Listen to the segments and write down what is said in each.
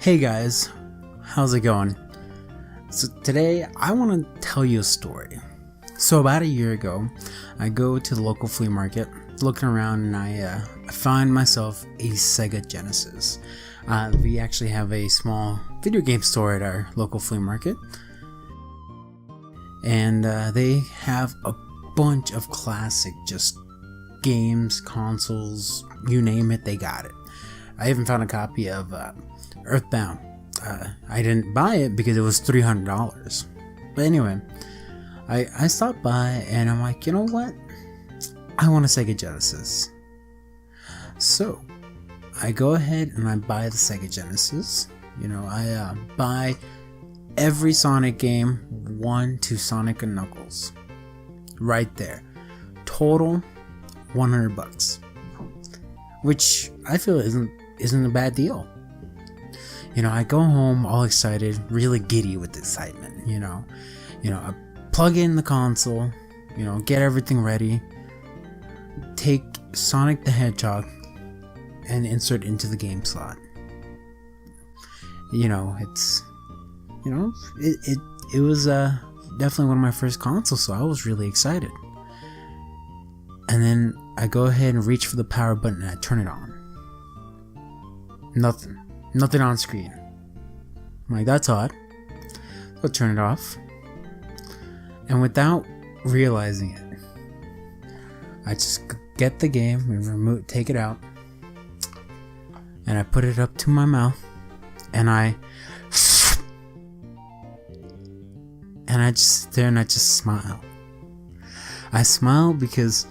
Hey guys, how's it going? So today I want to tell you a story. So about a year ago, I go to the local flea market, looking around, and I find myself a Sega Genesis. We actually have a small video game store at our local flea market, and they have a bunch of classic just games, consoles, you name it, they got it. I even found a copy of Earthbound. I didn't buy it because it was $300. But anyway, I stopped by and I'm like, you know what? I want a Sega Genesis. So I go ahead and I buy the Sega Genesis. I buy every Sonic game, 1 to Sonic and Knuckles. Right there. Total $100. Which I feel isn't a bad deal. I go home all excited, really giddy with excitement, I plug in the console, get everything ready, take Sonic the Hedgehog and insert into the game slot. It was definitely one of my first consoles, so I was really excited. And then I go ahead and reach for the power button and I turn it on. Nothing on screen. I'm like, that's odd. So I'll turn it off. And without realizing it, I just get the game and take it out. And I put it up to my mouth. And I just sit there and I just smile. I smile because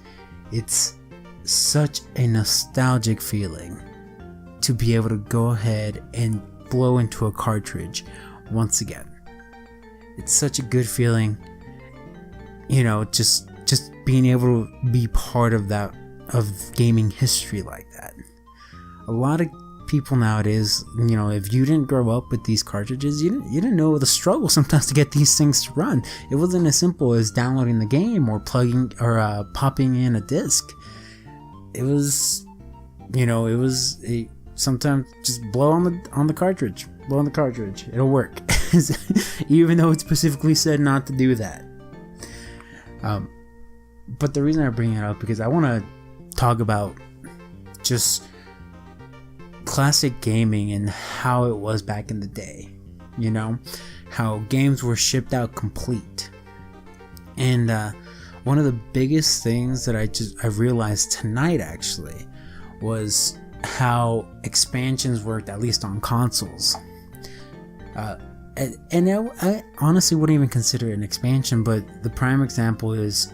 it's such a nostalgic feeling to be able to go ahead and blow into a cartridge once again. It's such a good feeling, just being able to be part of that, of gaming history like that. A lot of people nowadays, if you didn't grow up with these cartridges, you didn't know the struggle sometimes to get these things to run. It wasn't as simple as downloading the game or plugging or popping in a disc. It was, sometimes just blow on the cartridge. Blow on the cartridge. It'll work. Even though it's specifically said not to do that. But the reason I bring it up because I want to talk about just classic gaming and how it was back in the day. How games were shipped out complete. And one of the biggest things that I realized tonight actually was how expansions worked, at least on consoles. And I honestly wouldn't even consider it an expansion, but the prime example is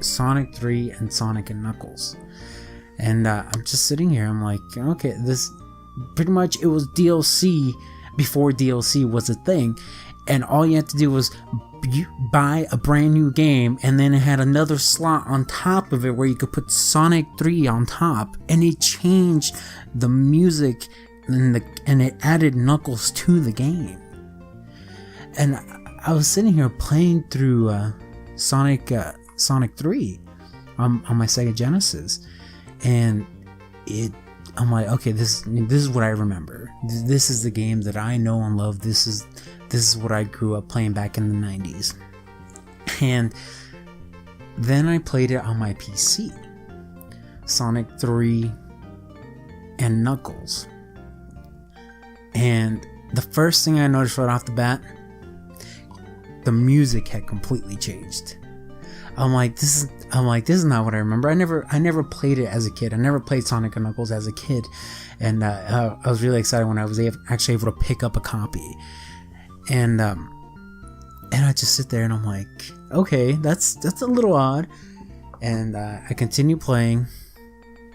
Sonic 3 and Sonic and Knuckles. And I'm just sitting here, I'm like, okay, this pretty much, it was DLC before DLC was a thing, and all you had to do was buy a brand new game, and then it had another slot on top of it where you could put Sonic 3 on top, and it changed the music and it added Knuckles to the game. And I was sitting here playing through Sonic 3 on my Sega Genesis, and I'm like, okay, this is what I remember. This is the game that I know and love. This is what I grew up playing back in the 90s. And then I played it on my PC. Sonic 3 and Knuckles. And the first thing I noticed right off the bat, the music had completely changed. I'm like, this is not what I remember. I never played it as a kid. I never played Sonic and Knuckles as a kid. And I was really excited when I was actually able to pick up a copy. And I just sit there and I'm like, okay, that's a little odd. And I continue playing,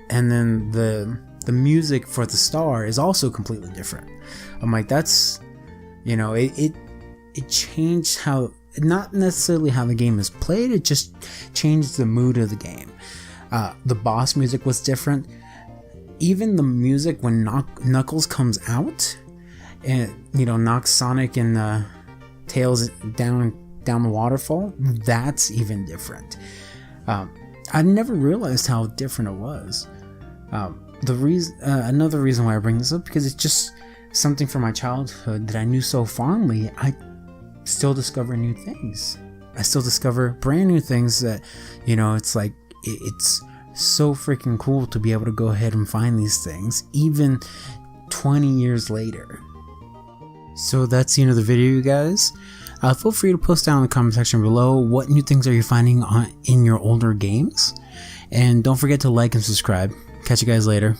and then the music for the star is also completely different. I'm like, that's, it changed how, not necessarily how the game is played, it just changed the mood of the game. The boss music was different. Even the music when Knuckles comes out and knocks Sonic and Tails down the waterfall, that's even different. I never realized how different it was. Another reason why I bring this up, because it just something from my childhood that I knew so fondly, I still discover new things. I still discover brand new things that, you know, it's like, it's so freaking cool to be able to go ahead and find these things, even 20 years later. So that's the end of the video, you guys. Feel free to post down in the comment section below what new things are you finding in your older games. And don't forget to like and subscribe. Catch you guys later.